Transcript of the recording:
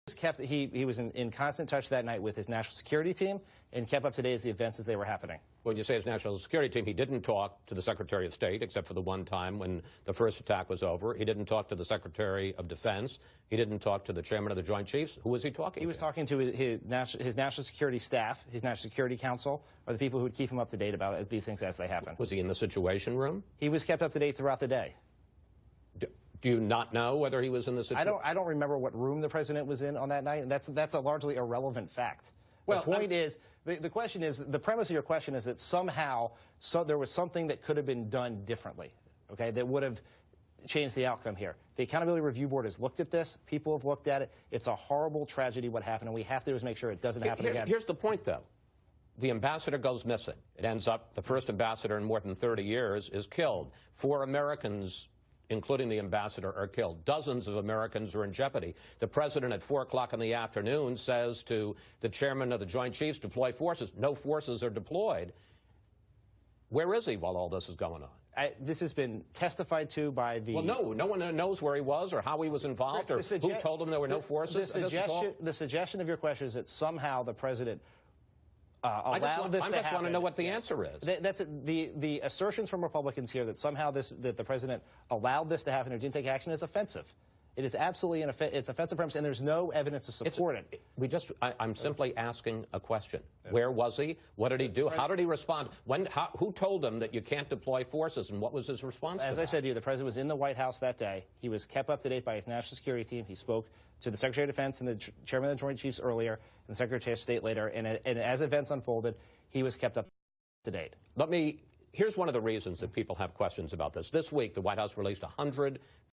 He was in constant touch that night with his national security team and kept up to date as the events as they were happening. When you say his national security team, he didn't talk to the Secretary of State, except for the one time when the first attack was over. He didn't talk to the Secretary of Defense. He didn't talk to the chairman of the Joint Chiefs. Who was he talking to? He was talking to his national security staff, his national security council, or the people who would keep him up to date about these things as they happen. Was he in the Situation Room? He was kept up to date throughout the day. Do you not know whether he was in the Situation Room? I don't remember what room the president was in on that night, and that's a largely irrelevant fact. Well, the point is, the question is, the premise of your question is that somehow there was something that could have been done differently, okay, that would have changed the outcome here. The Accountability Review Board has looked at this. People have looked at it. It's a horrible tragedy what happened, and we have to do is make sure it doesn't happen again. Here's the point, though. The ambassador goes missing. It ends up the first ambassador in more than 30 years is killed. 4 Americans, including the ambassador, are killed. Dozens of Americans are in jeopardy. The president at 4 o'clock in the afternoon says to the chairman of the Joint Chiefs, deploy forces. No forces are deployed. Where is he while all this is going on? This has been testified to by the... Well, no one knows where he was or how he was involved or who told him there were no forces. The suggestion of your question is that somehow the president allowed this to happen. I just want to know what the answer is. The assertions from Republicans here that somehow that the president allowed this to happen or didn't take action is offensive. It is absolutely it's offensive premise, and there's no evidence to support it. I'm simply asking a question. Where was he? What did he do? How did he respond? Who told him that you can't deploy forces, and what was his response to that? As I said to you, the president was in the White House that day. He was kept up to date by his national security team. He spoke to the Secretary of Defense and the chairman of the Joint Chiefs earlier, and the Secretary of State later, and as events unfolded, he was kept up to date. Here's one of the reasons that people have questions about this. This week, the White House released 100